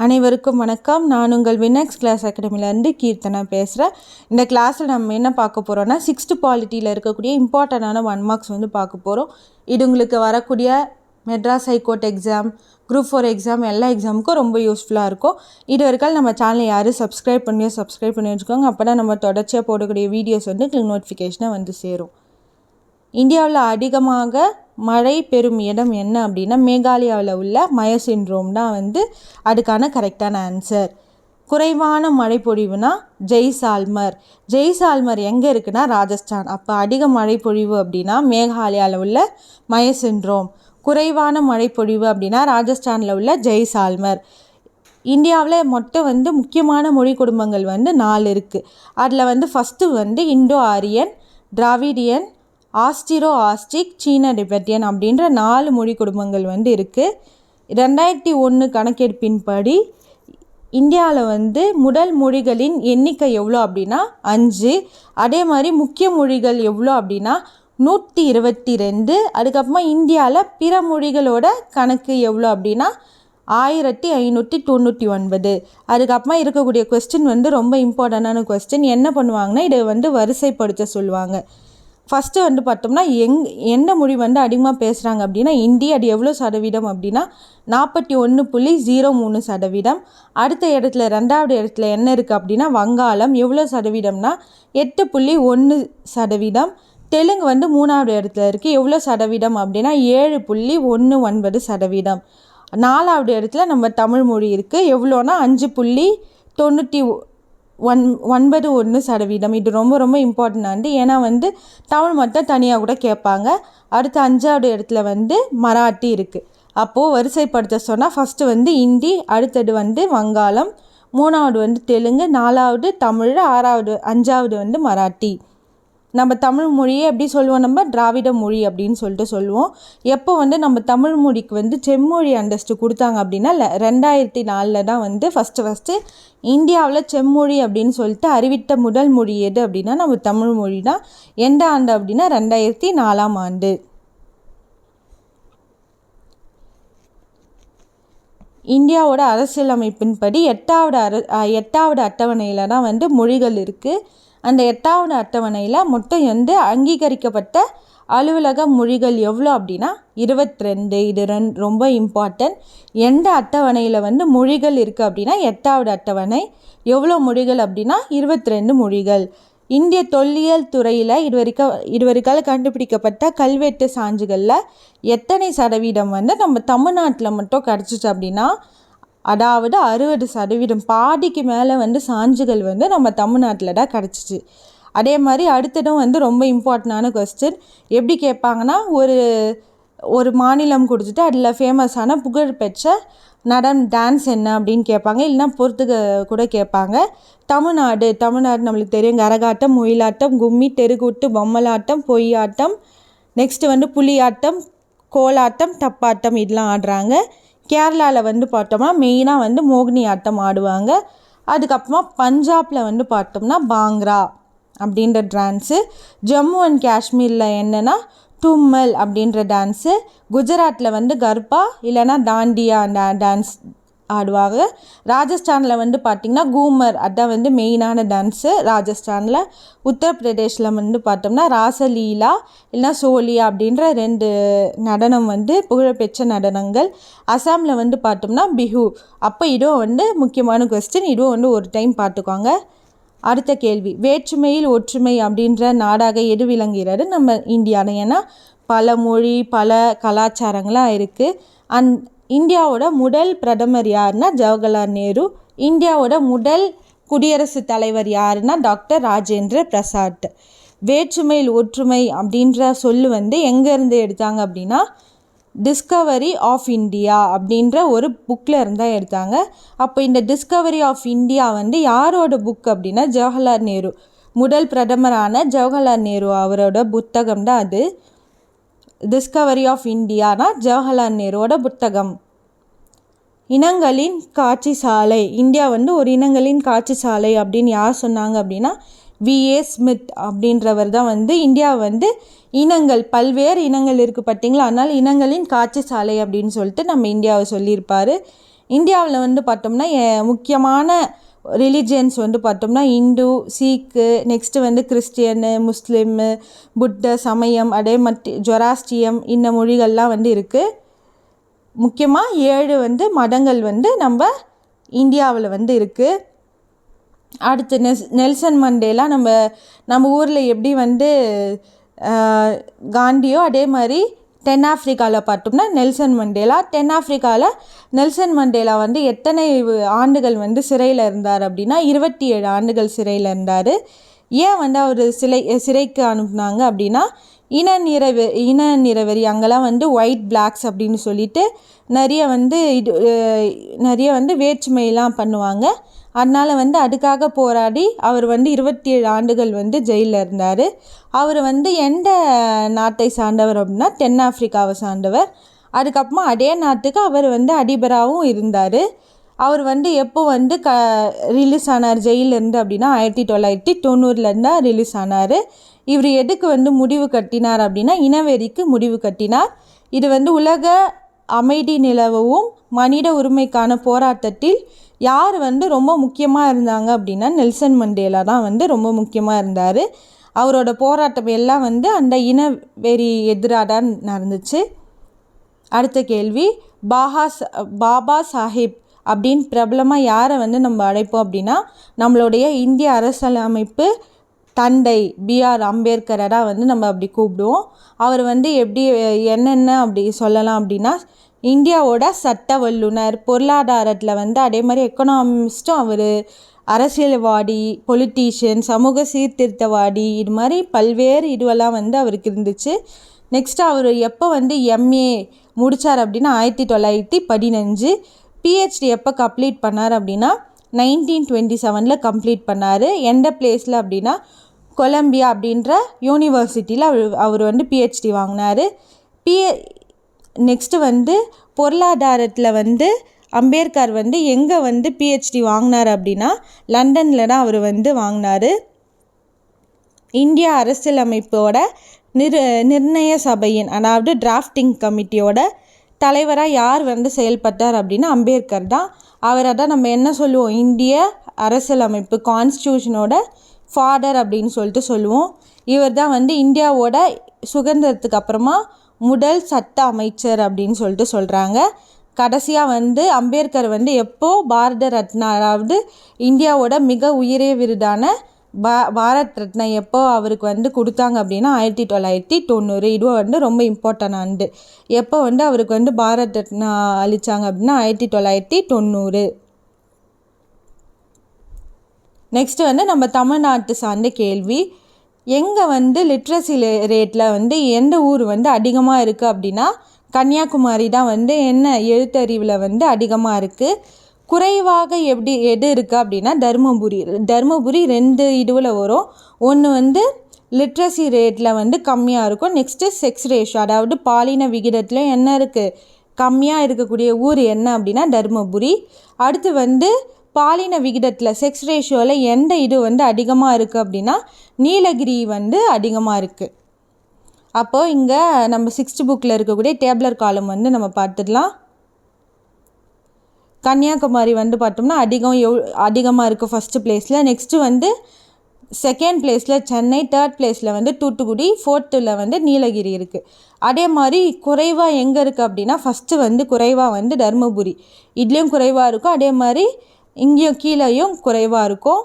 அனைவருக்கும் வணக்கம். நான் உங்கள் வினெக்ஸ் கிளாஸ் அகாடமிலேருந்து கீர்த்தனா பேசுகிறேன். இந்த கிளாஸில் நம்ம என்ன பார்க்க போகிறோன்னா 6th பாலிட்டியில் இருக்கக்கூடிய இம்பார்ட்டண்டான 1 மார்க்ஸ் பார்க்க போகிறோம். இது உங்களுக்கு வரக்கூடிய Madras high court exam, group 4 exam, எல்லா எக்ஸாமுக்கும் ரொம்ப யூஸ்ஃபுல்லாக இருக்கும். இது வரைக்கும் நம்ம சேனலை யாரும் சப்ஸ்கிரைப் பண்ணி வச்சுக்கோங்க. அப்போ தான் நம்ம தொடர்ச்சியாக போடக்கூடிய வீடியோஸ் உங்களுக்கு நோட்டிஃபிகேஷனாக சேரும். இந்தியாவில் அதிகமாக மழை பெறும் இடம் என்ன அப்படின்னா மேகாலயாவில் உள்ள மய சிண்ட்ரோம் தான் அதுக்கான கரெக்டான ஆன்சர். குறைவான மழை பொழிவுனா ஜெய்சால்மர் எங்கே இருக்குன்னா ராஜஸ்தான். அப்போ அதிக மழை பொழிவு அப்படின்னா மேகாலயாவில் உள்ள மய சிண்ட்ரோம். குறைவான மழை பொழிவு அப்படின்னா ராஜஸ்தானில் உள்ள ஜெய்சால்மர். இந்தியாவில் மொத்தம் முக்கியமான மொழி குடும்பங்கள் 4 இருக்குது. அதில் ஃபஸ்ட்டு இண்டோ ஆரியன், டிராவிடியன், ஆஸ்டிரோ ஆஸ்டிக், சீன டிபெட்டியன் அப்படின்ற 4 மொழி குடும்பங்கள் இருக்குது. 2001 கணக்கெடுப்பின்படி இந்தியாவில் முதல் மொழிகளின் எண்ணிக்கை எவ்வளோ அப்படின்னா 5. அதே மாதிரி முக்கிய மொழிகள் எவ்வளோ அப்படின்னா 122. அதுக்கப்புறமா இந்தியாவில் பிற மொழிகளோட கணக்கு எவ்வளோ அப்படின்னா 1599. அதுக்கப்புறமா இருக்கக்கூடிய கொஸ்டின் ரொம்ப இம்பார்ட்டண்டான கொஸ்டின். என்ன பண்ணுவாங்கன்னா இதை வரிசைப்படுத்த சொல்லுவாங்க. ஃபஸ்ட்டு பார்த்தோம்னா எந்த மொழி அதிகமாக பேசுகிறாங்க அப்படின்னா ஹிந்தி. அது எவ்வளோ சதவீதம் அப்படின்னா 41.03%. அடுத்த இடத்துல 2வது இடத்துல என்ன இருக்குது அப்படின்னா வங்காளம். எவ்வளோ சதவீதம்னா 8.1%. தெலுங்கு 3வது இடத்துல இருக்குது. எவ்வளோ சதவீதம் அப்படின்னா 7.19%. 4வது இடத்துல நம்ம தமிழ் மொழி இருக்குது. எவ்வளோனா 5.91%. இது ரொம்ப இம்பார்ட்டன்ட். ஏன்னா தமிழ் மட்டும் தனியாக கூட கேட்பாங்க. அடுத்து 5வது இடத்துல மராட்டி இருக்குது. அப்போது வரிசைப்படுத்த சொன்னால் ஃபஸ்ட்டு ஹிந்தி, அடுத்தது வங்காளம், 3வது தெலுங்கு, 4வது தமிழ், 5வது மராட்டி. நம்ம தமிழ் மொழியை எப்படி சொல்லுவோம், நம்ம திராவிட மொழி அப்படின்னு சொல்லுவோம். எப்போ நம்ம தமிழ் மொழிக்கு செம்மொழி அந்தஸ்து கொடுத்தாங்க அப்படின்னா 2004 தான் ஃபஸ்ட்டு இந்தியாவில் செம்மொழி அப்படின்னு அறிவித்த முதல் மொழி எது அப்படின்னா நம்ம தமிழ் மொழி தான். எந்த ஆண்டு அப்படின்னா 2004ஆம் ஆண்டு. இந்தியாவோட அரசியலமைப்பின்படி 8வது அட்டவணையில் தான் மொழிகள் இருக்குது. அந்த 8வது அட்டவணையில் மொத்தம் அங்கீகரிக்கப்பட்ட அலுவலக மொழிகள் எவ்வளோ அப்படின்னா 22. இது ரொம்ப இம்பார்ட்டன்ட். எந்த அட்டவணையில் மொழிகள் இருக்குது அப்படின்னா 8வது அட்டவணை. எவ்வளோ மொழிகள் அப்படின்னா 22 மொழிகள். இந்திய தொல்லியல் துறையில் இதுவரைக்கால கண்டுபிடிக்கப்பட்ட கல்வெட்டு சான்றுகளில் எத்தனை சதவீதம் நம்ம தமிழ்நாட்டில் மட்டும் கிடச்சிச்சு அப்படின்னா அதாவது 60%. பாதிக்கு மேலே சான்றுகள் நம்ம தமிழ்நாட்டில் தான் கிடச்சிச்சு. அதே மாதிரி அடுத்ததும் ரொம்ப இம்பார்ட்டண்டான கொஸ்டின். எப்படி கேட்பாங்கன்னா ஒரு மாநிலம் கொடுத்துட்டு அதில் ஃபேமஸான புகழ்பெற்ற டான்ஸ் என்ன அப்படின்னு கேட்பாங்க. இல்லைனா பொறுத்துக்க கூட கேட்பாங்க. தமிழ்நாடு நம்மளுக்கு தெரியும். கரகாட்டம், ஒயிலாட்டம், கும்மி, தெருக்கூட்டு, பொம்மலாட்டம், பொய்யாட்டம், நெக்ஸ்ட்டு புலியாட்டம், கோலாட்டம், தப்பாட்டம் இதெல்லாம் ஆடுறாங்க. கேரளாவில் பார்த்தோம்னா மெயினாக மோகினி ஆட்டம் ஆடுவாங்க. அதுக்கப்புறமா பஞ்சாபில் பார்த்தோம்னா பாங்க்ரா அப்படின்ற டான்ஸு. ஜம்மு அண்ட் காஷ்மீரில் என்னென்னா தும்மல் அப்படின்ற டான்ஸு. குஜராத்தில் கர்பா இல்லைனா தாண்டியா டான்ஸ் ஆடுவாங்க. ராஜஸ்தானில் பார்த்திங்கன்னா கூமர், அதான் மெயினான டான்ஸு ராஜஸ்தானில். உத்தரப்பிரதேஷில் பார்த்தோம்னா ராசலீலா இல்லைனா சோலியா அப்படின்ற 2 நடனம் புகழ்பெற்ற நடனங்கள். அசாமில் பார்த்தோம்னா பிஹு. அப்போ இதுவும் முக்கியமான கொஸ்டின். இதுவும் ஒரு டைம் பார்த்துக்கோங்க. அடுத்த கேள்வி, வேற்றுமையில் ஒற்றுமை அப்படின்ற நாடாக எது விளங்குகிறது நம்ம இந்தியாவில்? ஏன்னா பல மொழி பல கலாச்சாரங்களாக இருக்குது. இந்தியாவோட முதல் பிரதமர் யாருன்னா ஜவஹர்லால் நேரு. இந்தியாவோட முதல் குடியரசுத் தலைவர் யாருன்னா டாக்டர் ராஜேந்திர பிரசாத். வேற்றுமையில் ஒற்றுமை அப்படின்ற சொல்லு எங்கேருந்து எடுத்தாங்க அப்படின்னா டிஸ்கவரி ஆஃப் இந்தியா அப்படின்ற ஒரு புக்கில் இருந்தால் எடுத்தாங்க. அப்போ இந்த டிஸ்கவரி ஆஃப் இந்தியா யாரோட புக் அப்படின்னா ஜவஹர்லால் நேரு. முதல் பிரதமரான ஜவஹர்லால் நேரு அவரோட புத்தகம் தான் அது. டிஸ்கவரி ஆஃப் இந்தியானா ஜவஹர்லால் நேருவோட புத்தகம். இனங்களின் காட்சி சாலை. இந்தியா ஒரு இனங்களின் காட்சி சாலை அப்படின்னு யார் சொன்னாங்க அப்படின்னா V.A. ஸ்மித் அப்படின்றவர் தான் இந்தியா இனங்கள் பல்வேறு இனங்கள் இருக்குது பார்த்தீங்களா, அதனால் இனங்களின் காட்சி சாலை அப்படின்னு நம்ம இந்தியாவை சொல்லியிருப்பார். இந்தியாவில் வந்து பார்த்தோம்னா முக்கியமான ரிலிஜியன்ஸ் வந்து பார்த்தோம்னா இந்து, சீக்கு, நெக்ஸ்ட்டு வந்து கிறிஸ்டியனு, முஸ்லீமு, புத்த சமயம், அதே மாதிரி ஜொராஸ்ட்ரியம் இந்த மொழிகள்லாம் வந்து இருக்குது. முக்கியமாக 7 வந்து மதங்கள் வந்து நம்ம இந்தியாவில் வந்து இருக்குது. அடுத்து நெல்சன் மண்டேலா நம்ம ஊரில் எப்படி வந்து காந்தியோ அதே மாதிரி தென்னாப்பிரிக்காவில் பார்த்தோம்னா நெல்சன் மண்டேலா. தென்னாப்பிரிக்காவில் நெல்சன் மண்டேலா வந்து எத்தனை ஆண்டுகள் வந்து சிறையில் இருந்தார் அப்படின்னா 27 ஆண்டுகள் சிறையில் இருந்தார். ஏன் வந்து அவர் சிறைக்கு அனுப்புனாங்க அப்படின்னா இன நிறவெறி அங்கெல்லாம் வந்து ஒயிட் பிளாக்ஸ் அப்படின்னு சொல்லிட்டு நிறைய வந்து வேற்றுமையெல்லாம் பண்ணுவாங்க. அதனால் வந்து அதுக்காக போராடி அவர் வந்து 27 ஆண்டுகள் வந்து ஜெயிலில் இருந்தார். அவர் வந்து எந்த நாட்டை சார்ந்தவர் அப்படின்னா தென்னாப்பிரிக்காவை சார்ந்தவர். அதுக்கப்புறமா அதே நாட்டுக்கு அவர் வந்து அதிபராகவும் இருந்தார். அவர் வந்து எப்போ வந்து ரிலீஸ் ஆனார் ஜெயிலிருந்து அப்படின்னா 1990 தான் ரிலீஸ் ஆனார். இவர் எதுக்கு வந்து முடிவு கட்டினார் அப்படின்னா இனவெறிக்கு முடிவு கட்டினார். இது வந்து உலக அமைதி நிலவும் மனித உரிமைக்கான போராட்டத்தில் யார் வந்து ரொம்ப முக்கியமாக இருந்தாங்க அப்படின்னா நெல்சன் மண்டேலா தான் வந்து ரொம்ப முக்கியமாக இருந்தார். அவரோட போராட்டம் எல்லாம் வந்து அந்த இனவெறி எதிராக தான் நடந்துச்சு. அடுத்த கேள்வி, பாபா சாஹிப் அப்படின்னு பிரபலமாக யாரை வந்து நம்ம அழைப்போம் அப்படின்னா நம்மளுடைய இந்திய அரசியலமைப்பு தந்தை B.R. அம்பேத்கரை தான் வந்து நம்ம அப்படி கூப்பிடுவோம். அவர் வந்து எப்படி என்னென்ன அப்படி சொல்லலாம் அப்படின்னா இந்தியாவோட சட்ட வல்லுனர், பொருளாதாரத்தில் வந்து அதே மாதிரி எக்கனாமிஸ்ட்டும் அவர், அரசியல்வாதி, பொலிட்டீஷியன், சமூக சீர்திருத்தவாதி, இது மாதிரி பல்வேறு இதுவெல்லாம் வந்து அவருக்கு இருந்துச்சு. நெக்ஸ்ட்டு அவர் எப்போ வந்து MA முடித்தார் அப்படின்னா 1915. PhD எப்போ கம்ப்ளீட் பண்ணார் அப்படின்னா 1927 கம்ப்ளீட் பண்ணார். எந்த பிளேஸில் அப்படின்னா கொலம்பியா அப்படின்ற யூனிவர்சிட்டியில் அவர் வந்து PhD வாங்கினார். நெக்ஸ்ட்டு வந்து பொருளாதாரத்தில் வந்து அம்பேத்கர் வந்து எங்கே வந்து PhD வாங்கினார் அப்படின்னா லண்டனில் தான் அவர் வந்து வாங்கினார். இந்தியா அரசியலமைப்போட நிர்ணய சபையின் அதாவது டிராஃப்டிங் கமிட்டியோட தலைவராக யார் வந்து செயல்பட்டார் அப்படின்னா அம்பேத்கர் தான். அவரை தான் நம்ம என்ன சொல்லுவோம், இந்திய அரசியலமைப்பு கான்ஸ்டியூஷனோட ஃபாதர் அப்படின்னு சொல்லிட்டு சொல்லுவோம். இவர் தான் வந்து இந்தியாவோட சுதந்திரத்துக்கு அப்புறமா முதல் சட்ட அமைச்சர் அப்படின்னு சொல்லிட்டு சொல்கிறாங்க. கடைசியாக வந்து அம்பேத்கர் வந்து எப்போ பாரத ரத்னா அதாவது இந்தியாவோட மிக உயரிய விருதான பாரத் ரத்னா எப்போ அவருக்கு வந்து கொடுத்தாங்க அப்படின்னா 1990. இதுவும் வந்து ரொம்ப இம்பார்ட்டன் ஆண்டு. எப்போ வந்து அவருக்கு வந்து பாரத் ரத்னா அளித்தாங்க அப்படின்னா 1990. நெக்ஸ்ட்டு வந்து நம்ம தமிழ்நாட்டு சார்ந்த கேள்வி, எங்கே வந்து லிட்ரஸி ரேட்டில் வந்து எந்த ஊர் வந்து அதிகமாக இருக்குது அப்படின்னா கன்னியாகுமரி தான் வந்து என்ன எழுத்தறிவில் வந்து அதிகமாக இருக்குது. குறைவாக எது இருக்குது அப்படின்னா தருமபுரி 2 இதுவில் வரும். ஒன்று வந்து லிட்ரஸி ரேட்டில் வந்து கம்மியாக இருக்கும். நெக்ஸ்ட்டு செக்ஸ் ரேஷியோ அதாவது பாலின விகிதத்தில் என்ன இருக்குது கம்மியாக இருக்கக்கூடிய ஊர் என்ன அப்படின்னா தருமபுரி. அடுத்து வந்து பாலின விகிதத்தில் செக்ஸ் ரேஷியோவில் எந்த இது வந்து அதிகமாக இருக்குது அப்படின்னா நீலகிரி வந்து அதிகமாக இருக்குது. அப்போது இங்கே நம்ம 6th புக்கில் இருக்கக்கூடிய டேபிளர் காலம் வந்து நம்ம பார்த்துடலாம். கன்னியாகுமரி வந்து பார்த்தோம்னா அதிகமாக இருக்குது ஃபஸ்ட்டு பிளேஸில். நெக்ஸ்ட்டு வந்து 2nd பிளேஸில் சென்னை, 3rd பிளேஸில் வந்து தூத்துக்குடி, 4th வந்து நீலகிரி இருக்குது. அதே மாதிரி குறைவாக எங்கே இருக்குது அப்படின்னா ஃபஸ்ட்டு வந்து குறைவாக வந்து தருமபுரி, இதுலேயும் குறைவாக இருக்கும். அதே மாதிரி இங்கேயும் கீழேயும் குறைவாக இருக்கும்.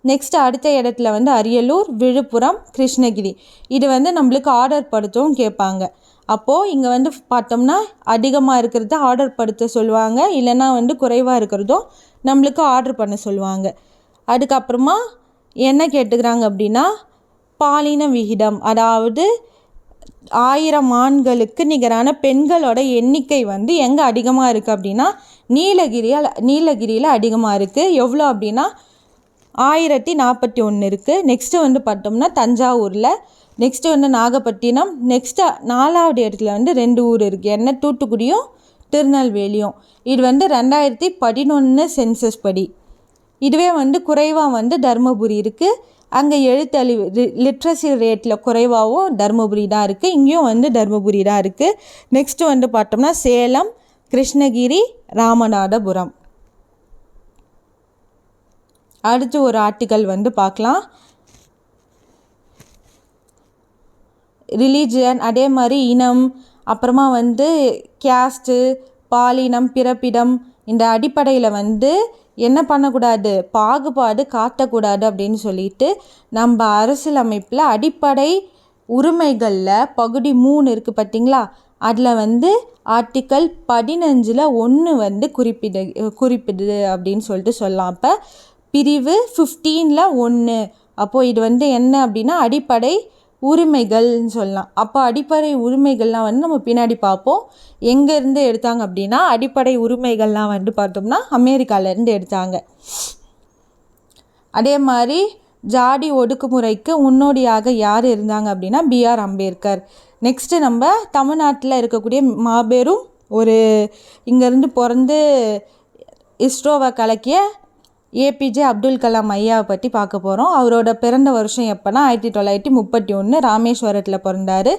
நெக்ஸ்ட்டு அடுத்த இடத்துல வந்து அரியலூர், விழுப்புரம், கிருஷ்ணகிரி. இது வந்து நம்மளுக்கு ஆர்டர் படுத்தவும் கேட்பாங்க. அப்போது இங்கே வந்து பார்த்தோம்னா அதிகமாக இருக்கிறத ஆர்டர் படுத்த சொல்லுவாங்க, இல்லைன்னா வந்து குறைவாக இருக்கிறதும் நம்மளுக்கு ஆர்டர் பண்ண சொல்லுவாங்க. அதுக்கப்புறமா என்ன கேட்டுக்கிறாங்க அப்படின்னா பாலின விகிதம் அதாவது 1000 ஆண்களுக்கு நிகரான பெண்களோட எண்ணிக்கை வந்து எங்கே அதிகமாக இருக்குது அப்படின்னா நீலகிரியில் அதிகமாக இருக்குது. எவ்வளோ அப்படின்னா 1041 இருக்குது. நெக்ஸ்ட்டு வந்து பார்த்தோம்னா தஞ்சாவூரில், நெக்ஸ்ட்டு வந்து நாகப்பட்டினம், நெக்ஸ்ட்டு 4வது இடத்துல வந்து 2 ஊர் இருக்குது, என்ன தூத்துக்குடியும் திருநெல்வேலியும். இது வந்து 2011 சென்சஸ் படி. இதுவே வந்து குறைவாக வந்து தருமபுரி இருக்குது. அங்கே லிட்ரஸி ரேட்டில் குறைவாகவும் தருமபுரி தான் இருக்குது. இங்கேயும் வந்து தருமபுரி தான் இருக்குது. நெக்ஸ்ட்டு வந்து பார்த்தோம்னா சேலம், கிருஷ்ணகிரி, ராமநாதபுரம். அடுத்து ஒரு ஆர்டிக்கல் வந்து பார்க்கலாம். ரிலீஜியன், அதே மாதிரி இனம், அப்புறமா வந்து கேஸ்ட்டு, பாலினம், பிறப்பிடம், இந்த அடிப்படையில் வந்து என்ன பண்ணக்கூடாது, பாகுபாடு காட்டக்கூடாது அப்படின்னு சொல்லிட்டு நம்ம அரசியலமைப்பில் அடிப்படை உரிமைகளில் பகுதி 3 இருக்குது பார்த்திங்களா, அதில் வந்து ஆர்டிக்கல் 15 வந்து குறிப்பிடுது அப்படின்னு சொல்லிட்டு சொல்லலாம். அப்போ பிரிவு 15 அப்போது இது வந்து என்ன அப்படின்னா அடிப்படை உரிமைகள்னு சொல்லலாம். அப்போ அடிப்படை உரிமைகள்லாம் வந்து நம்ம பின்னாடி பார்ப்போம். எங்கேருந்து எடுத்தாங்க அப்படின்னா அடிப்படை உரிமைகள்லாம் வந்து பார்த்தோம்னா அமெரிக்காவிலேருந்து எடுத்தாங்க. அதே மாதிரி ஜாதி ஒடுக்குமுறைக்கு முன்னோடியாக யார் இருந்தாங்க அப்படின்னா B.R. அம்பேத்கர். நெக்ஸ்ட்டு நம்ம தமிழ்நாட்டில் இருக்கக்கூடிய மாபெரும் ஒரு இங்கேருந்து பிறந்து இஸ்ரோவை கலக்கிய APJ அப்துல் கலாம் ஐயாவை பற்றி பார்க்க போகிறோம். அவரோட பிறந்த வருஷம் எப்போனா 1931 ராமேஸ்வரத்தில் பிறந்தார்.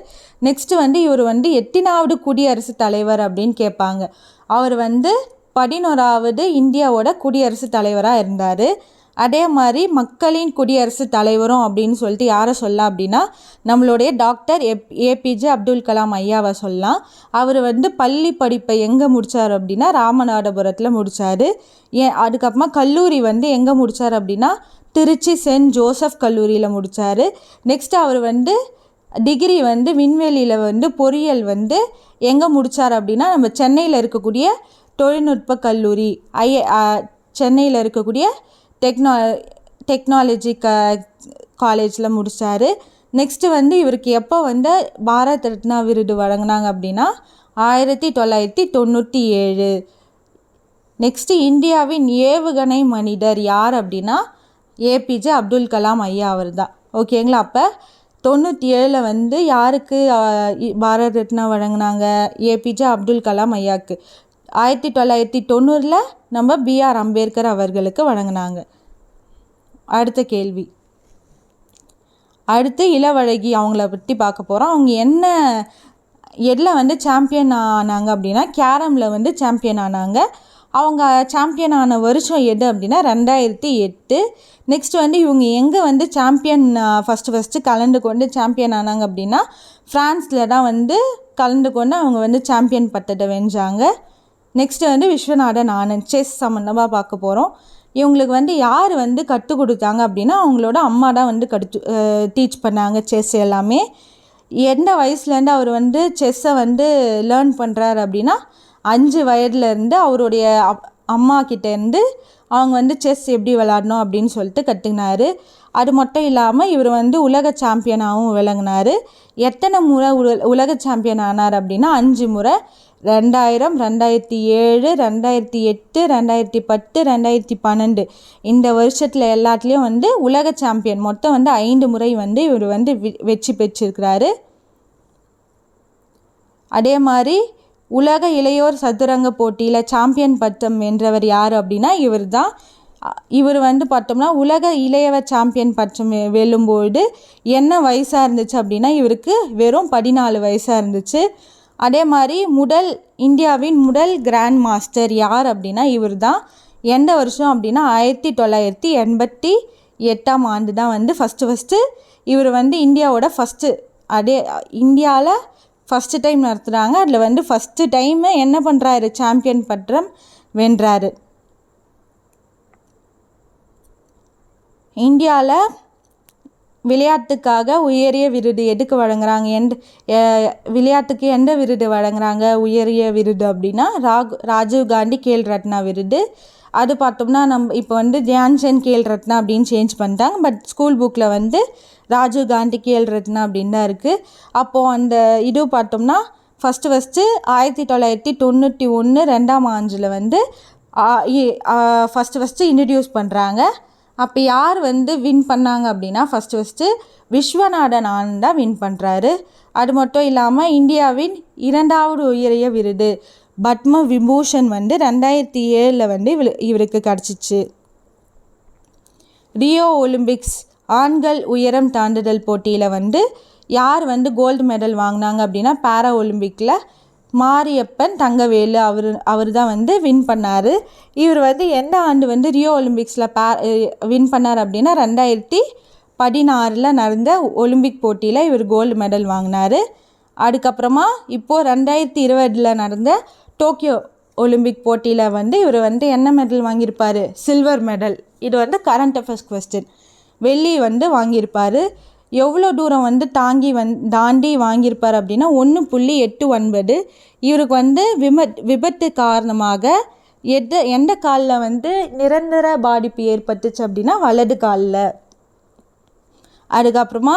நெக்ஸ்ட்டு வந்து இவர் வந்து எத்தனாவது குடியரசுத் தலைவர் அப்படின்னு கேட்பாங்க. அவர் வந்து 11வது இந்தியாவோட குடியரசுத் தலைவராக இருந்தார். அதே மாதிரி மக்களின் குடியரசுத் தலைவரும் அப்படின்னு சொல்லிட்டு யாரை சொல்லலாம் அப்படின்னா நம்மளுடைய டாக்டர் APJ அப்துல் கலாம் ஐயாவை சொல்லலாம். அவர் வந்து பள்ளி படிப்பை எங்கே முடித்தார் அப்படின்னா ராமநாதபுரத்தில் முடித்தார். அதுக்கப்புறமா கல்லூரி வந்து எங்கே முடித்தார் அப்படின்னா திருச்சி சென்ட் ஜோசப் கல்லூரியில் முடித்தார். நெக்ஸ்ட் அவர் வந்து டிகிரி வந்து விண்வெளியில் வந்து பொறியியல் வந்து எங்கே முடித்தார் அப்படின்னா நம்ம சென்னையில் இருக்கக்கூடிய தொழில்நுட்ப கல்லூரி சென்னையில் இருக்கக்கூடிய டெக்னாலஜி காலேஜில் முடித்தார். நெக்ஸ்ட்டு வந்து இவருக்கு எப்போ வந்து பாரத் ரத்னா விருது வழங்கினாங்க அப்படின்னா 1997. நெக்ஸ்ட்டு இந்தியாவின் ஏவுகணை மனிதர் யார் அப்படின்னா APJ அப்துல் கலாம் ஐயா அவர் தான். ஓகேங்களா. அப்போ 97 வந்து யாருக்கு பாரத் ரத்னா வழங்கினாங்க, APJ அப்துல் கலாம் ஐயாவுக்கு. 1990 நம்ம B.R. அம்பேத்கர் அவர்களுக்கு வழங்கினாங்க. அடுத்த கேள்வி. அடுத்து இளவழகி அவங்கள பற்றி பார்க்க போகிறோம். அவங்க எதில் வந்து சாம்பியன் ஆனாங்க அப்படின்னா கேரமில் வந்து சாம்பியன் ஆனாங்க. அவங்க சாம்பியன் ஆன வருஷம் எது அப்படின்னா 2008. நெக்ஸ்ட் வந்து இவங்க எங்கே வந்து சாம்பியன் ஃபஸ்ட்டு கலந்து கொண்டு சாம்பியன் ஆனாங்க அப்படின்னா ஃப்ரான்ஸில் தான் வந்து கலந்து கொண்டு அவங்க வந்து சாம்பியன் பட்டத்தை வென்றாங்க. நெக்ஸ்ட்டு வந்து விஸ்வநாதன் ஆனந்த், செஸ் சம்மந்தமாக பார்க்க போகிறோம். இவங்களுக்கு வந்து யார் வந்து கற்றுக் கொடுத்தாங்க அப்படின்னா அவங்களோட அம்மா தான் வந்து டீச் பண்ணாங்க செஸ் எல்லாமே. எந்த வயசுலேருந்து அவர் வந்து செஸ்ஸை வந்து லேர்ன் பண்ணுறாரு அப்படின்னா 5 வயதுலேருந்து அவருடைய அம்மா கிட்டேருந்து அவங்க வந்து செஸ் எப்படி விளாடணும் அப்படின்னு சொல்லிட்டு கற்றுக்கினாரு. அது மட்டும் இல்லாமல் இவர் வந்து உலக சாம்பியனாகவும் விளங்கினார். எத்தனை முறை உலக சாம்பியன் ஆனார் அப்படின்னா 5 முறை. 2000, 2007, 2008, 2010, 2012 இந்த வருஷத்தில் எல்லாத்துலேயும் வந்து உலக சாம்பியன் மொத்தம் வந்து 5 முறை வந்து இவர் வந்து வெற்றி பெற்றிருக்கிறாரு. அதே மாதிரி உலக இளையோர் சதுரங்க போட்டியில் சாம்பியன் பட்டம் வென்றவர் யார் அப்படின்னா இவர் தான். இவர் வந்து பார்த்தோம்னா உலக இளையவர் சாம்பியன் பட்டம் வெல்லும்போது என்ன வயசாக இருந்துச்சு அப்படின்னா இவருக்கு வெறும் 14 வயசாக இருந்துச்சு. அதே மாதிரி இந்தியாவின் முதல் கிராண்ட் மாஸ்டர் யார் அப்படின்னா இவர் தான். எந்த வருஷம் அப்படின்னா 1988 தான் வந்து ஃபஸ்ட்டு இவர் வந்து இந்தியாவோட இந்தியாவில் ஃபஸ்ட்டு டைம் நடத்துகிறாங்க. அதில் வந்து ஃபஸ்ட்டு டைமு என்ன பண்ணுறாரு, சாம்பியன் பட்டம் வென்றாரு. இந்தியாவில் விளையாட்டுக்காக உயரிய விருது எதுக்கு வழங்குறாங்க, விளையாட்டுக்கு எந்த விருது வழங்குறாங்க உயரிய விருது அப்படின்னா ராஜீவ் காந்தி கேல் ரத்னா விருது. அது பார்த்தோம்னா நம்ம இப்போ வந்து தியான்சந்த் கேல் ரத்னா அப்படின்னு சேஞ்ச் பண்ணிட்டாங்க. பட் ஸ்கூல் புக்கில் வந்து ராஜீவ் காந்தி கேல் ரத்னா அப்படின்னு தான் இருக்குது. அப்போது அந்த இது பார்த்தோம்னா ஃபஸ்ட்டு 1991 2ஆம் ஆண்டில் வந்து ஃபஸ்ட்டு இன்ட்ரடியூஸ் பண்ணுறாங்க. அப்போ யார் வந்து வின் பண்ணாங்க அப்படின்னா ஃபஸ்ட்டு விஸ்வநாதன் ஆனந்த் தான் வின் பண்ணுறாரு. அது மட்டும் இல்லாமல் இந்தியாவின் 2வது உயரிய விருது பத்ம விபூஷன் வந்து 2007 வந்து இவருக்கு கிடச்சிச்சு. ரியோ ஒலிம்பிக்ஸ் ஆண்கள் உயரம் தாண்டுதல் போட்டியில் வந்து யார் வந்து கோல்டு மெடல் வாங்கினாங்க அப்படின்னா பேரா ஒலிம்பிக்கில் மாரியப்பன் தங்கவேலு அவர் தான் வந்து வின் பண்ணார். இவர் வந்து எந்த ஆண்டு வந்து ரியோ ஒலிம்பிக்ஸில் வின் பண்ணார் அப்படின்னா 2016 நடந்த ஒலிம்பிக் போட்டியில் இவர் கோல்டு மெடல் வாங்கினார். அதுக்கப்புறமா இப்போது 2020 நடந்த டோக்கியோ ஒலிம்பிக் போட்டியில் வந்து இவர் வந்து என்ன மெடல் வாங்கியிருப்பார்? Silver medal. இது வந்து கரண்ட் அஃபேர்ஸ் கொஸ்டின். வெள்ளி வந்து வாங்கியிருப்பார். எவ்வளோ தூரம் வந்து தாண்டி வாங்கியிருப்பார் அப்படின்னா 1.89. இவருக்கு வந்து விபத்து காரணமாக எந்த காலில் வந்து நிரந்தர பாதிப்பு ஏற்பட்டுச்சு அப்படின்னா வலது காலில். அதுக்கப்புறமா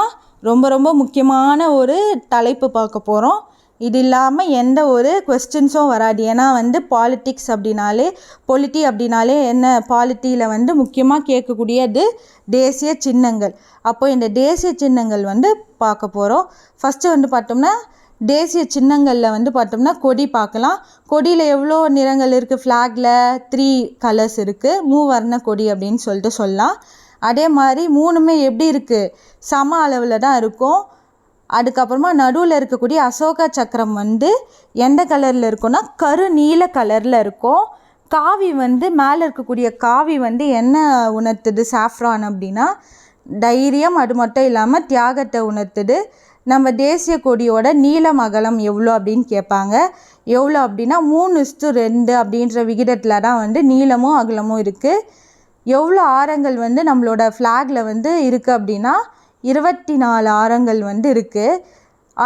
ரொம்ப முக்கியமான ஒரு தலைப்பு பார்க்க போகிறோம். இது இல்லாமல் எந்த ஒரு கொஸ்டின்ஸும் வராது. ஏன்னா வந்து பாலிட்டிக்ஸ் அப்படின்னாலே என்ன, பாலிட்டியில் வந்து முக்கியமாக கேட்கக்கூடியது தேசிய சின்னங்கள். அப்போது இந்த தேசிய சின்னங்கள் வந்து பார்க்க போகிறோம். ஃபஸ்ட்டு வந்து பார்த்தோம்னா தேசிய சின்னங்களில் வந்து பார்த்தோம்னா கொடி பார்க்கலாம். கொடியில் எவ்வளோ நிறங்கள் இருக்குது? ஃப்ளாகில் 3 கலர்ஸ் இருக்குது. மூவர்ண கொடி அப்படின்னு சொல்லிட்டு சொல்லலாம். அதே மாதிரி 3மே எப்படி இருக்குது? சம அளவில் தான் இருக்கும். அதுக்கப்புறமா நடுவில் இருக்கக்கூடிய அசோகா சக்கரம் வந்து எந்த கலரில் இருக்குன்னா கருநீல கலரில் இருக்கும். காவி வந்து மேலே இருக்கக்கூடிய காவி வந்து என்ன உணர்த்துது? சாஃப்ரான் அப்படின்னா தைரியம், அது மட்டும் இல்லாமல் தியாகத்தை உணர்த்துது. நம்ம தேசிய கொடியோட நீளம் அகலம் எவ்வளோ அப்படின்னு கேட்பாங்க. எவ்வளோ அப்படின்னா 3:2 அப்படின்ற விகிதத்தில் தான் வந்து நீளமும் அகலமும் இருக்குது. எவ்வளோ ஆரங்கள் வந்து நம்மளோட ஃப்ளாகில் வந்து இருக்குது அப்படின்னா 24 ஆரங்கள் வந்து இருக்குது.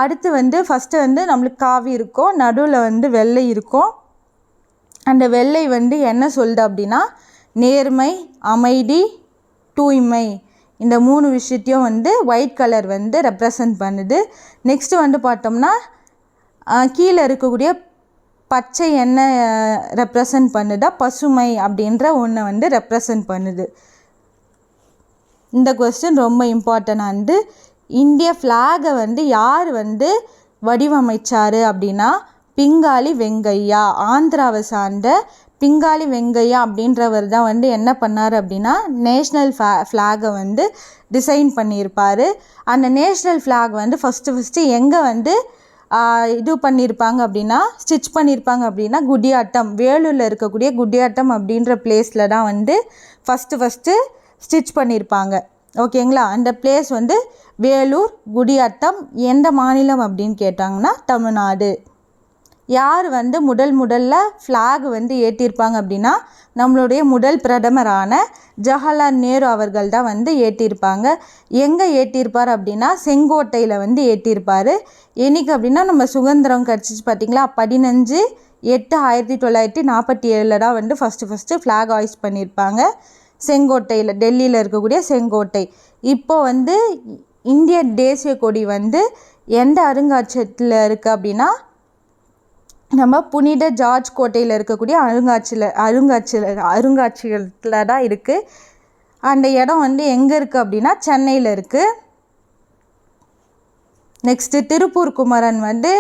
அடுத்து வந்து ஃபஸ்ட்டு வந்து நம்மளுக்கு காவி இருக்கும், நடுவில் வந்து வெள்ளை இருக்கும். அந்த வெள்ளை வந்து என்ன சொல்லுது அப்படின்னா நேர்மை, அமைதி, தூய்மை, இந்த 3 விஷயத்தையும் வந்து ஒயிட் கலர் வந்து ரெப்ரசன்ட் பண்ணுது. நெக்ஸ்ட்டு வந்து பார்த்தோம்னா கீழே இருக்கக்கூடிய பச்சை என்ன ரெப்ரசன்ட் பண்ணுதா? பசுமை அப்படின்ற ஒன்றை வந்து ரெப்ரசன்ட் பண்ணுது. இந்த கொஸ்டின் ரொம்ப இம்பார்ட்டண்டானது. இந்திய ஃப்ளாகை வந்து யார் வந்து வடிவமைச்சார் அப்படின்னா பிங்காலி வெங்கையா. ஆந்திராவை சார்ந்த பிங்காலி வெங்கையா அப்படின்றவர் தான் வந்து என்ன பண்ணார் அப்படின்னா நேஷ்னல் ஃப்ளாகை வந்து டிசைன் பண்ணியிருப்பார். அந்த நேஷ்னல் ஃப்ளாக் வந்து ஃபஸ்ட்டு எங்கே வந்து இது பண்ணியிருப்பாங்க அப்படின்னா ஸ்டிச் பண்ணியிருப்பாங்க அப்படின்னா குடியாட்டம், வேலூரில் இருக்கக்கூடிய குடியாட்டம் அப்படின்ற பிளேஸில் தான் வந்து ஃபஸ்ட்டு ஸ்டிச் பண்ணியிருப்பாங்க. ஓகேங்களா? அந்த பிளேஸ் வந்து வேலூர், குடியாட்டம். எந்த மாநிலம் அப்படின்னு கேட்டாங்கன்னா தமிழ்நாடு. யார் வந்து முதல்ல ஃப்ளாக் வந்து ஏற்றிருப்பாங்க அப்படின்னா நம்மளுடைய முதல் பிரதமரான ஜவஹர்லால் நேரு அவர்கள் தான் வந்து ஏற்றிருப்பாங்க. எங்கே ஏற்றிருப்பார் அப்படின்னா செங்கோட்டையில் வந்து ஏற்றிருப்பார். என்னைக்கு அப்படின்னா நம்ம சுதந்திரம் கிடச்சிச்சு பார்த்திங்களா, 15/8/1947 தான் வந்து ஃபஸ்ட்டு ஃப்ளாக் ஹாய்ஸ்ட் பண்ணியிருப்பாங்க செங்கோட்டையில், டெல்லியில் இருக்கக்கூடிய செங்கோட்டை. இப்போ வந்து இந்திய தேசிய கொடி வந்து எந்த அருங்காட்சியகத்தில் இருக்குது அப்படின்னா நம்ம புனித ஜார்ஜ் கோட்டையில் இருக்கக்கூடிய அருங்காட்சியகத்தில் தான் இருக்குது. அந்த இடம் வந்து எங்கே இருக்குது அப்படின்னா சென்னையில் இருக்குது. நெக்ஸ்ட்டு திருப்பூர் குமரன் வந்து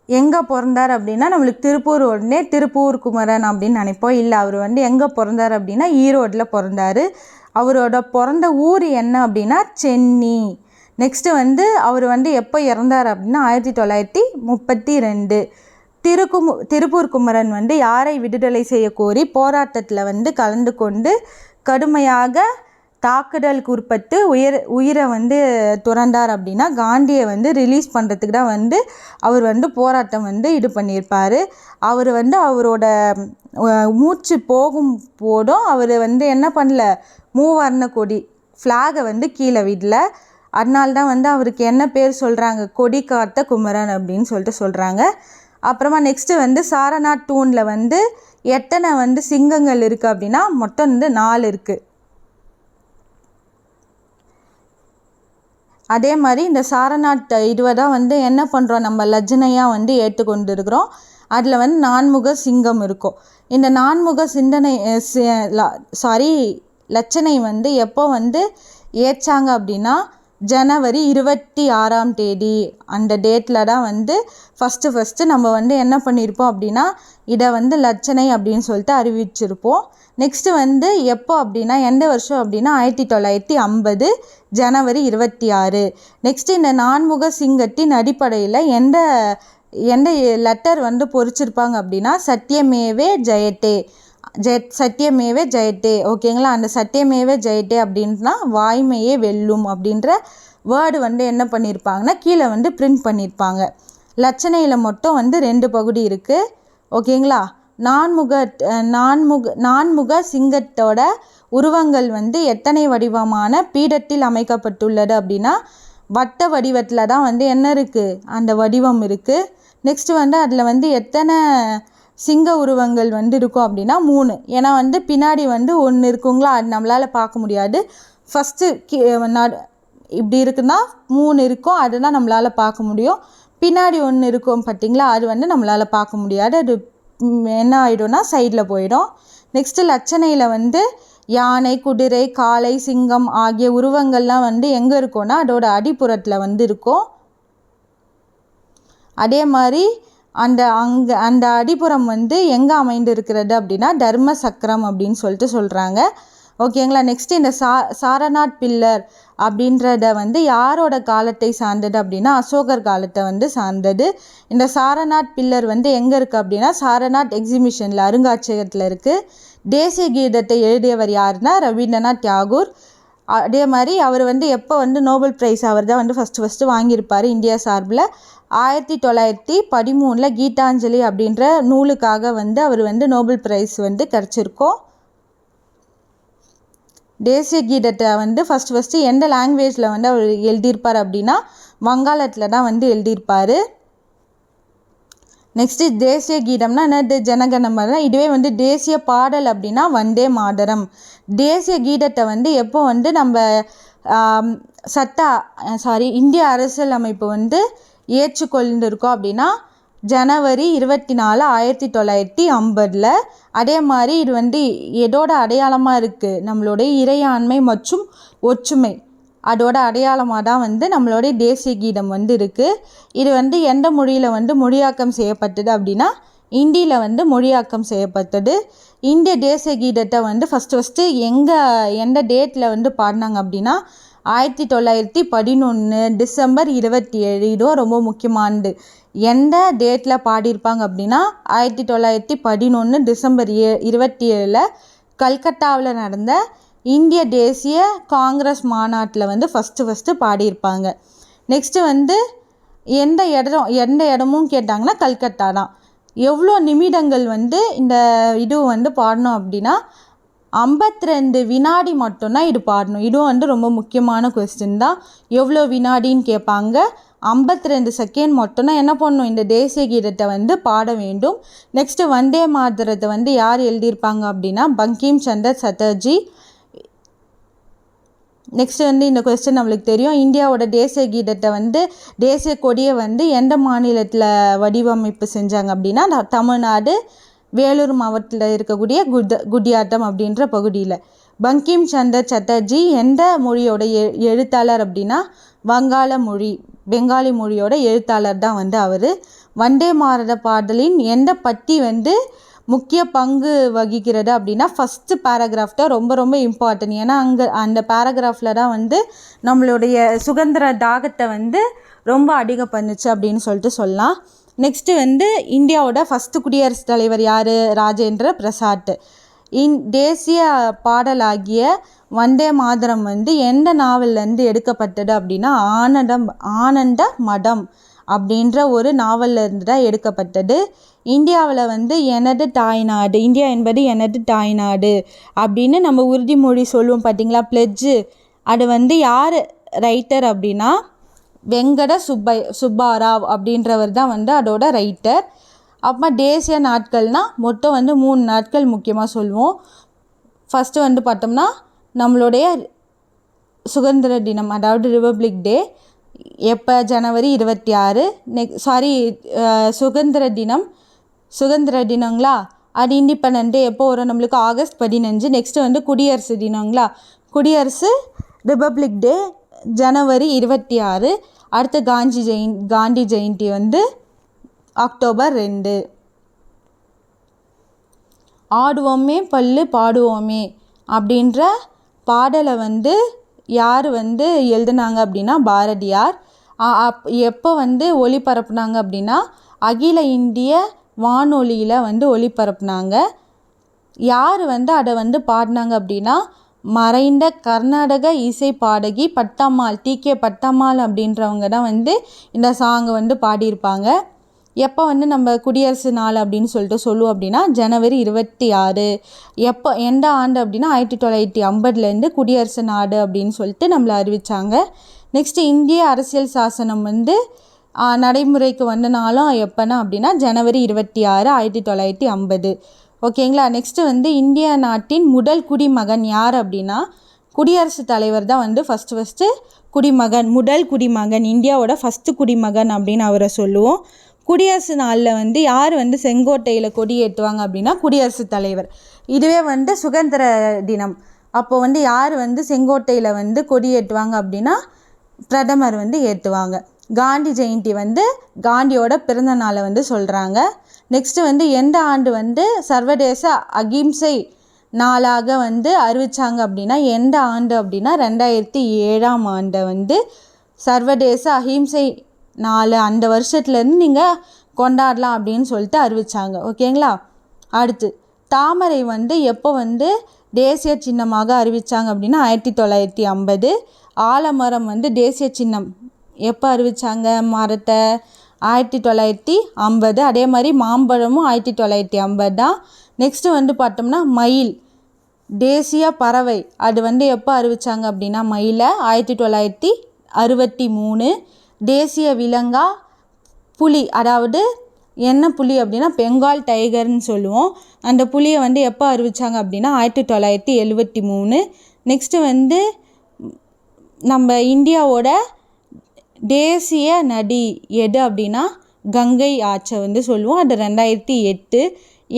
எங்கே பிறந்தார் அப்படின்னா நம்மளுக்கு திருப்பூர் உடனே திருப்பூர் குமரன் அப்படின்னு நினைப்போம். இல்லை, அவர் வந்து எங்கே பிறந்தார் அப்படின்னா ஈரோட்டில் பிறந்தார். அவரோட பிறந்த ஊர் என்ன அப்படின்னா சென்னை. நெக்ஸ்ட்டு வந்து அவர் வந்து எப்போ இறந்தார் அப்படின்னா 1932. திருப்பூர் குமரன் வந்து யாரை விடுதலை செய்ய கோரி போராட்டத்தில் வந்து கலந்து கொண்டு கடுமையாக தாக்குதலுக்கு உட்பட்டு உயிரை வந்து துறந்தார் அப்படின்னா காந்தியை வந்து ரிலீஸ் பண்ணுறதுக்கு தான் வந்து அவர் வந்து போராட்டம் வந்து இது பண்ணியிருப்பார். அவர் வந்து அவரோட மூச்சு போகும் போதும் அவர் வந்து என்ன பண்ணல, மூவர்ண கொடி ஃப்ளாகை வந்து கீழே விடல. அதனால்தான் வந்து அவருக்கு என்ன பேர் சொல்கிறாங்க, கொடி காத்த குமரன் அப்படின்னு சொல்லிட்டு சொல்கிறாங்க. அப்புறமா நெக்ஸ்ட்டு வந்து சாரநாத் தூணில் வந்து எத்தனை வந்து சிங்கங்கள் இருக்குது அப்படின்னா மொத்தம் வந்து 4 இருக்குது. அதே மாதிரி இந்த சாரநாத் இதுவை தான் வந்து என்ன பண்ணுறோம், நம்ம லட்சணையாக வந்து ஏற்றுக்கொண்டு இருக்கிறோம். அதில் வந்து 4முக சிங்கம் இருக்கும். இந்த 4முக லட்சணை வந்து எப்போ வந்து ஏற்றாங்க அப்படின்னா ஜனவரி 26 அந்த டேட்டில் தான் வந்து ஃபஸ்ட்டு நம்ம வந்து என்ன பண்ணியிருப்போம் அப்படின்னா இதை வந்து லட்சணை அப்படின்னு சொல்லிட்டு அறிவிச்சிருப்போம். நெக்ஸ்ட்டு வந்து எப்போ அப்படின்னா எந்த வருஷம் அப்படின்னா 1950 ஜனவரி 26. நெக்ஸ்ட்டு இந்த 4முக சிங்கத்தின் அடிப்படையில் எந்த லெட்டர் வந்து பொறிச்சிருப்பாங்க அப்படின்னா சத்தியமேவே ஜெயத்தே, சத்தியமேவே ஜெயத்தே. ஓகேங்களா, அந்த சத்தியமேவே ஜெயத்தே அப்படின்னா வாய்மையே வெல்லும் அப்படின்ற வேர்டு வந்து என்ன பண்ணியிருப்பாங்கன்னா கீழே வந்து பிரிண்ட் பண்ணியிருப்பாங்க. லட்சணையில் மட்டும் வந்து 2 பகுதி இருக்குது. ஓகேங்களா, நான்முக சிங்கத்தோட உருவங்கள் வந்து எத்தனை வடிவமான பீடத்தில் அமைக்கப்பட்டுள்ளது அப்படின்னா வட்ட வடிவத்தில் தான் வந்து என்ன இருக்குது, அந்த வடிவம் இருக்குது. நெக்ஸ்ட்டு வந்து அதில் வந்து எத்தனை சிங்க உருவங்கள் வந்து இருக்கும் அப்படின்னா 3. ஏன்னா வந்து பின்னாடி வந்து ஒன்று இருக்குங்களா, அது நம்மளால் பார்க்க முடியாது. ஃபஸ்ட்டு இப்படி இருக்குன்னா 3 இருக்கும், அதுதான் நம்மளால் பார்க்க முடியும். பின்னாடி ஒன்று இருக்கும் பார்த்திங்களா, அது வந்து நம்மளால் பார்க்க முடியாது, அது என்ன ஆகிடும்னா சைடில் போயிடும். நெக்ஸ்ட்டு லட்சணையில் வந்து யானை, குதிரை, காளை, சிங்கம் ஆகிய உருவங்கள்லாம் வந்து எங்கே இருக்கும்னா அதோட அடிப்புறத்தில் வந்து இருக்கும். அதே மாதிரி அந்த அடிப்புறம் வந்து எங்கே அமைந்து இருக்கிறது அப்படின்னா தர்ம சக்கரம் அப்படின்னு சொல்லிட்டு சொல்கிறாங்க. ஓகேங்களா, நெக்ஸ்ட்டு இந்த சாரநாத் பில்லர் அப்படின்றத வந்து யாரோட காலத்தை சார்ந்தது அப்படின்னா அசோகர் காலத்தை வந்து சார்ந்தது. இந்த சாரநாத் பில்லர் வந்து எங்கே இருக்குது அப்படின்னா சாரநாத் எக்ஸிபிஷனில் அருங்காட்சியகத்தில் இருக்குது. தேசிய கீதத்தை எழுதியவர் யாருன்னா ரவீந்திரநாத் தாகூர். அதே மாதிரி அவர் வந்து எப்போ வந்து நோபல் ப்ரைஸ் அவர் தான் வந்து ஃபஸ்ட்டு வாங்கியிருப்பார் இந்தியா சார்பில். 1913 கீதாஞ்சலி அப்படின்ற நூலுக்காக வந்து அவர் வந்து நோபல் ப்ரைஸ் வந்து கிடச்சிருக்கோம். தேசிய கீதத்தை வந்து ஃபஸ்ட்டு எந்த லாங்குவேஜில் வந்து அவர் எழுதியிருப்பார் அப்படின்னா வங்காளத்தில் தான் வந்து எழுதியிருப்பார். நெக்ஸ்ட்டு தேசிய கீதம்னா என்னது, ஜனகணமன. இதுவே வந்து தேசிய பாடல் அப்படின்னா வந்தே மாதரம். தேசிய கீதத்தை வந்து எப்போ வந்து நம்ம இந்திய அரசியலமைப்பு வந்து ஏற்றுக்கொண்டிருக்கோம் அப்படின்னா ஜனவரி 24, 1950. அதே மாதிரி இது வந்து எதோட அடையாளமாக இருக்குது, நம்மளுடைய இறையாண்மை மற்றும் ஒற்றுமை அதோட அடையாளமாக தான் வந்து நம்மளுடைய தேசிய கீதம் வந்து இருக்குது. இது வந்து எந்த மொழியில் வந்து மொழியாக்கம் செய்யப்பட்டது அப்படின்னா இந்தியில் வந்து மொழியாக்கம் செய்யப்பட்டது. இந்திய தேசிய கீதத்தை வந்து ஃபஸ்ட்டு எந்த டேட்டில் வந்து பாடினாங்க அப்படின்னா 1911 டிசம்பர் 27. இதுவும் ரொம்ப முக்கியமானது. எந்த டேட்டில் பாடியிருப்பாங்க அப்படின்னா 1911 டிசம்பர் 27 கல்கத்தாவில் நடந்த இந்திய தேசிய காங்கிரஸ் மாநாட்டில் வந்து ஃபஸ்ட்டு பாடியிருப்பாங்க. நெக்ஸ்ட்டு வந்து எந்த இடமும் கேட்டாங்கன்னா கல்கத்தா தான். எவ்வளோ நிமிடங்கள் வந்து இந்த இது வந்து பாடணும் அப்படின்னா 52 வினாடி மட்டும்தான் இது பாடணும். இதுவும் வந்து ரொம்ப முக்கியமான கொஸ்டின் தான். எவ்வளோ வினாடின்னு கேட்பாங்க. 52 செகண்ட் மட்டும்தான் என்ன பண்ணணும், இந்த தேசிய கீதத்தை வந்து பாட வேண்டும். நெக்ஸ்ட்டு வந்தே மாதரத்தை வந்து யார் எழுதியிருப்பாங்க அப்படின்னா பங்கிம் சந்திர சட்டர்ஜி. நெக்ஸ்ட்டு வந்து இந்த கொஸ்டின் நம்மளுக்கு தெரியும். இந்தியாவோட தேசிய கீதத்தை வந்து தேசிய கொடியை வந்து எந்த மாநிலத்தில் வடிவமைப்பு செஞ்சாங்க அப்படின்னா தமிழ்நாடு வேலூர் மாவட்டத்தில் இருக்கக்கூடிய குடியாட்டம் அப்படின்ற பகுதியில். பங்கிம் சந்திர சட்டர்ஜி எந்த மொழியோட எழுத்தாளர் அப்படின்னா பெங்காலி மொழியோட எழுத்தாளர் தான் வந்து அவர். வந்தே பாரத பாடலின் எந்த பத்தி வந்து முக்கிய பங்கு வகிக்கிறது அப்படின்னா ஃபஸ்ட்டு பேராகிராஃப் தான் ரொம்ப ரொம்ப இம்பார்ட்டன்ட். ஏன்னா அந்த பேராகிராஃபில் தான் வந்து நம்மளுடைய சுதந்திர தாகத்தை வந்து ரொம்ப அதிகம் பண்ணுச்சு அப்படின்னு சொல்லிட்டு சொல்லலாம். நெக்ஸ்ட்டு வந்து இந்தியாவோட ஃபஸ்ட்டு குடியரசுத் தலைவர் யார், ராஜேந்திர பிரசாத். தேசிய பாடலாகிய வந்தே மாதரம் வந்து எந்த நாவல்லேருந்து எடுக்கப்பட்டது அப்படின்னா ஆனந்த மடம் அப்படின்ற ஒரு நாவல்லேருந்து தான் எடுக்கப்பட்டது. இந்தியாவில் வந்து எனது தாய்நாடு, இந்தியா என்பது எனது தாய்நாடு அப்படின்னு நம்ம உறுதிமொழி சொல்லுவோம் பார்த்திங்களா, பிளெட்ஜு. அது வந்து யார் ரைட்டர் அப்படின்னா வெங்கட சுப்பாராவ் அப்படின்றவர் தான் வந்து அதோட ரைட்டர். அப்புறமா தேசிய நாட்கள்னால் மொத்தம் வந்து 3 நாட்கள் முக்கியமாக சொல்லுவோம். ஃபஸ்ட்டு வந்து பார்த்தோம்னா நம்மளுடைய சுதந்திர தினம், அதாவது ரிபப்ளிக் டே. எப்போ, ஜனவரி 26. சுதந்திர தினங்களா, அது இண்டிபெண்டன்ட் டே எப்போ வரும் நம்மளுக்கு, ஆகஸ்ட் 15. நெக்ஸ்ட்டு வந்து குடியரசு தினங்களா, குடியரசு ரிபப்ளிக் டே ஜனவரி 26. அடுத்து காந்தி ஜெயந்தி வந்து அக்டோபர் 2. ஆடுவோமே பல்லு பாடுவோமே அப்படின்ற பாடலை வந்து யார் வந்து எழுதுனாங்க அப்படின்னா பாரதியார். எப்போ வந்து ஒளிபரப்புனாங்க அப்படின்னா அகில இந்திய வானொலியில் வந்து ஒளிபரப்புனாங்க. யார் வந்து அதை வந்து பாடினாங்க அப்படின்னா மறைந்த கர்நாடக இசை பாடகி பட்டம்மாள், டி.கே. பட்டம்மாள் அப்படின்றவங்க தான் வந்து இந்த சாங்கை வந்து பாடியிருப்பாங்க. எப்போ வந்து நம்ம குடியரசு நாள் அப்படின்னு சொல்லிட்டு சொல்லுவோம் அப்படின்னா ஜனவரி 26. எப்போ எந்த ஆண்டு அப்படின்னா 1950 குடியரசு நாடு அப்படின்னு சொல்லிட்டு நம்மளை அறிவித்தாங்க. நெக்ஸ்ட்டு இந்திய அரசியல் சாசனம் வந்து நடைமுறைக்கு வந்த நாளும் எப்போனா அப்படின்னா ஜனவரி 26, 1950. ஓகேங்களா. நெக்ஸ்ட்டு வந்து இந்திய நாட்டின் முதல் குடிமகன் யார் அப்படின்னா குடியரசுத் தலைவர் தான் வந்து ஃபஸ்ட்டு குடிமகன், முதல் குடிமகன், இந்தியாவோட ஃபஸ்ட்டு குடிமகன் அப்படின்னு அவரை சொல்லுவோம். குடியரசு நாளில் வந்து யார் வந்து செங்கோட்டையில் கொடி ஏற்றுவாங்க அப்படின்னா குடியரசுத் தலைவர். இதுவே வந்து சுதந்திர தினம் அப்போது வந்து யார் வந்து செங்கோட்டையில் வந்து கொடி ஏற்றுவாங்க அப்படின்னா பிரதமர் வந்து ஏற்றுவாங்க. காந்தி ஜெயந்தி வந்து காந்தியோட பிறந்த நாளை வந்து சொல்கிறாங்க. நெக்ஸ்ட்டு வந்து எந்த ஆண்டு வந்து சர்வதேச அகிம்சை நாளாக வந்து அறிவித்தாங்க அப்படின்னா எந்த ஆண்டு அப்படின்னா 2007 வந்து சர்வதேச அகிம்சை நாள் அந்த வருஷத்துலேருந்து நீங்கள் கொண்டாடலாம் அப்படின்னு சொல்லிட்டு அறிவித்தாங்க. ஓகேங்களா. அடுத்து தாமரை வந்து எப்போ வந்து தேசிய சின்னமாக அறிவித்தாங்க அப்படின்னா 1950. ஆலமரம் வந்து தேசிய சின்னம் எப்போ அறிவித்தாங்க மரத்தை 1950. அதே மாதிரி மாம்பழமும் 1950 தான். நெக்ஸ்ட்டு வந்து பார்த்தோம்னா மயில் தேசிய பறவை அது வந்து எப்போ அறிவித்தாங்க அப்படின்னா மயிலை 1963. தேசிய விலங்கா புலி, அதாவது என்ன புலி அப்படின்னா பெங்கால் டைகர்னு சொல்லுவோம். அந்த புலியை வந்து எப்போ அறிவித்தாங்க அப்படின்னா 1973. நெக்ஸ்ட்டு வந்து நம்ம இந்தியாவோட தேசிய நதி எது அப்படின்னா கங்கை ஆற்றை வந்து சொல்லுவோம். அது 2008.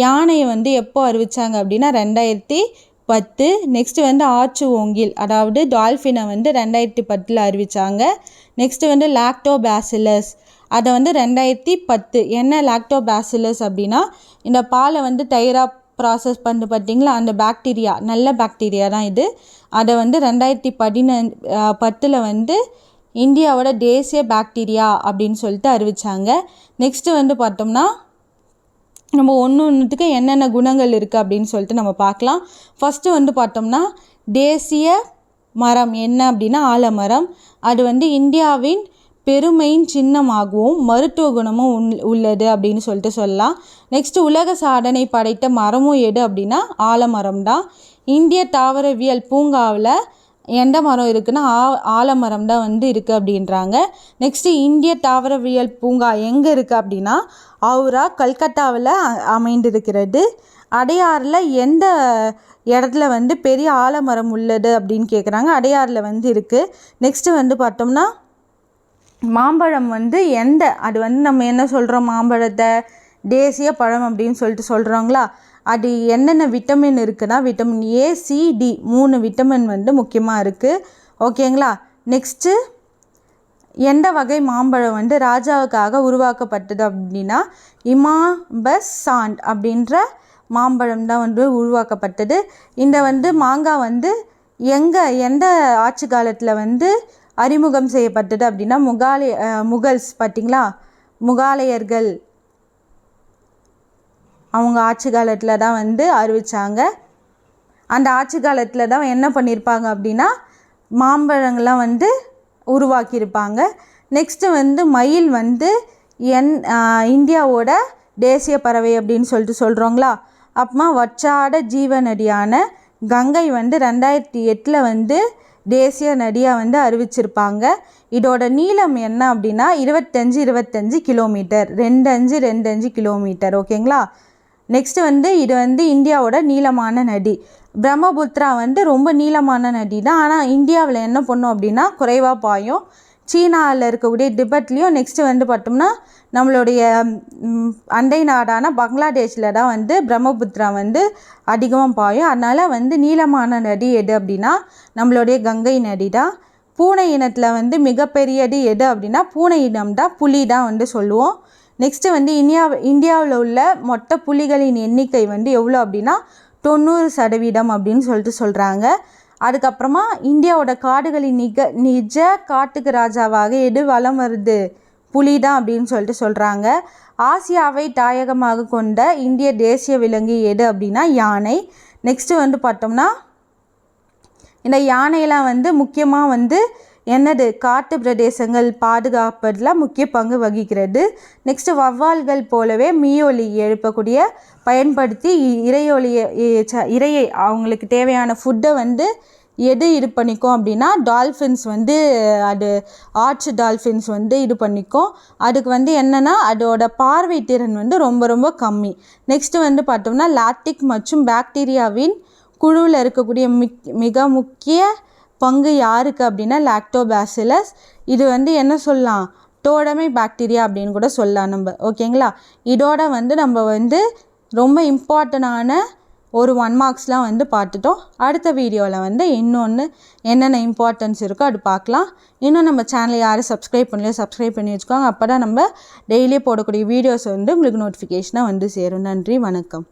யானையை வந்து எப்போ அறிவித்தாங்க அப்படின்னா 2010. நெக்ஸ்ட்டு வந்து ஆற்று ஓங்கில் அதாவது டால்ஃபினை வந்து 2010 அறிவித்தாங்க. நெக்ஸ்ட்டு வந்து லாக்டோபாசிலஸ் அதை வந்து 2010. என்ன லாக்டோபாசிலஸ் அப்படின்னா இந்த பாலை வந்து தயிராக ப்ராசஸ் பண்ணி பார்த்தீங்களா அந்த பாக்டீரியா, நல்ல பாக்டீரியா தான் இது. அதை வந்து 2010 வந்து இந்தியாவோட தேசிய பாக்டீரியா அப்படின்னு சொல்லிட்டு அறிவித்தாங்க. நெக்ஸ்ட்டு வந்து பார்த்தோம்னா நம்ம ஒன்றுத்துக்கு என்னென்ன குணங்கள் இருக்குது அப்படின்னு சொல்லிட்டு நம்ம பார்க்கலாம். ஃபஸ்ட்டு வந்து பார்த்தோம்னா தேசிய மரம் என்ன அப்படின்னா ஆலமரம். அது வந்து இந்தியாவின் பெருமையின் சின்னமாகவும் மருத்துவ குணமும் உள்ளது அப்படின்னு சொல்லிட்டு சொல்லலாம். நெக்ஸ்ட்டு உலக சாதனை படைத்த மரமும் எது அப்படின்னா ஆலமரம் தான். இந்திய தாவரவியல் பூங்காவில் எந்த மரம் இருக்குன்னா ஆலமரம் தான் வந்து இருக்குது அப்படின்றாங்க. நெக்ஸ்ட்டு இந்திய தாவரவியல் பூங்கா எங்கே இருக்குது அப்படின்னா ஹவுரா, கல்கத்தாவில் அமைந்திருக்கிறது. அடையாறில் எந்த இடத்துல வந்து பெரிய ஆலமரம் உள்ளது அப்படின்னு கேட்குறாங்க. அடையாறில் வந்து இருக்குது. நெக்ஸ்ட்டு வந்து பார்த்தோம்னா மாம்பழம் வந்து அது வந்து நம்ம என்ன சொல்கிறோம் மாம்பழத்தை தேசிய பழம் அப்படின்னு சொல்லிட்டு சொல்கிறாங்களா. அது என்னென்ன விட்டமின் இருக்குன்னா vitamin A, C, D 3 vitamin வந்து முக்கியமாக இருக்குது. ஓகேங்களா. நெக்ஸ்ட்டு எந்த வகை மாம்பழம் வந்து ராஜாவுக்காக உருவாக்கப்பட்டது அப்படின்னா இமாம்பஸ் சாண்ட் அப்படின்ற மாம்பழம் தான் வந்து உருவாக்கப்பட்டது. இந்த வந்து மாங்காய் வந்து எந்த ஆட்சி காலத்தில் வந்து அறிமுகம் செய்யப்பட்டது அப்படின்னா முகல்ஸ் பார்த்திங்களா, முகாலயர்கள் அவங்க ஆட்சி காலத்தில் தான் வந்து அறிவித்தாங்க. அந்த ஆட்சி காலத்தில் தான் என்ன பண்ணியிருப்பாங்க அப்படின்னா மாம்பழங்கள்லாம் வந்து உருவாக்கியிருப்பாங்க. நெக்ஸ்ட்டு வந்து மயில் வந்து இந்தியாவோட தேசிய பறவை அப்படின்னு சொல்லிட்டு சொல்கிறோங்களா. அப்புறமா வற்றாத ஜீவ நதியான கங்கை வந்து 2008 வந்து தேசிய நதியாக வந்து அறிவிச்சிருப்பாங்க. இதோட நீளம் என்ன அப்படின்னா 25 கிலோமீட்டர், 25 கிலோமீட்டர். ஓகேங்களா. நெக்ஸ்ட்டு வந்து இது வந்து இந்தியாவோட நீளமான நதி. பிரம்மபுத்திரா வந்து ரொம்ப நீளமான நதி தான். ஆனால் இந்தியாவில் என்ன பண்ணோம் அப்படின்னா குறைவாக பாயும். சீனாவில் இருக்கக்கூடிய திபெத்லேயும் நெக்ஸ்ட்டு வந்து பார்த்தோம்னா நம்மளுடைய அண்டை நாடான பங்களாதேஷில் தான் வந்து பிரம்மபுத்திரா வந்து அதிகமாக பாயும். அதனால் வந்து நீளமான நதி எது அப்படின்னா நம்மளுடைய கங்கை நதி தான். பூனை இனத்தில் வந்து மிகப்பெரியது எது அப்படின்னா பூனை இனம் தான், புலி தான் வந்து சொல்லுவோம். நெக்ஸ்ட்டு வந்து இந்தியாவில் உள்ள மொத்த புலிகளின் எண்ணிக்கை வந்து எவ்வளோ அப்படின்னா 90% அப்படின்னு சொல்லிட்டு சொல்கிறாங்க. அதுக்கப்புறமா இந்தியாவோட காடுகளின் நிஜ காட்டுக்கு ராஜாவாக எது வலம் வருது, புலி தான் அப்படின்னு சொல்லிட்டு சொல்கிறாங்க. ஆசியாவை தாயகமாக கொண்ட இந்திய தேசிய விலங்கு எது அப்படின்னா யானை. நெக்ஸ்ட்டு வந்து பார்த்தோம்னா இந்த யானையெல்லாம் வந்து முக்கியமாக வந்து என்னது காட்டு பிரதேசங்கள் பாதுகாப்பதில் முக்கிய பங்கு வகிக்கிறது. நெக்ஸ்ட்டு வவ்வால்கள் போலவே மீயொலி எழுப்பக்கூடிய பயன்படுத்தி இரையை அவங்களுக்கு தேவையான ஃபுட்டை வந்து எது இது பண்ணிக்கும் அப்படின்னா டால்ஃபின்ஸ் வந்து அது ஆர்ச் டால்ஃபின்ஸ் வந்து இது பண்ணிக்கும். அதுக்கு வந்து என்னென்னா அதோட பார்வை திறன் வந்து ரொம்ப ரொம்ப கம்மி. நெக்ஸ்ட்டு வந்து பார்த்தோம்னா லாக்டிக் மற்றும் பாக்டீரியாவின் குழுவில் இருக்கக்கூடிய மிக முக்கிய பங்கு யாருக்கு அப்படின்னா லாக்டோபாசிலஸ். இது வந்து என்ன சொல்லலாம், டோடமை பாக்டீரியா அப்படின்னு கூட சொல்லலாம் நம்ம. ஓகேங்களா, இதோட வந்து நம்ம வந்து ரொம்ப இம்பார்ட்டண்டான ஒரு 1 மார்க்ஸ்லாம் வந்து பார்த்துட்டோம். அடுத்த வீடியோவில் வந்து இன்னொன்று என்னென்ன இம்பார்ட்டன்ஸ் இருக்கோ அது பார்க்கலாம். இன்னும் நம்ம சேனலை யாரும் சப்ஸ்கிரைப் பண்ணலையோ சப்ஸ்கிரைப் பண்ணி வச்சுக்கோங்க. அப்போ தான் நம்ம டெய்லி போடக்கூடிய வீடியோஸ் வந்து உங்களுக்கு நோட்டிஃபிகேஷனாக வந்து சேரும். நன்றி, வணக்கம்.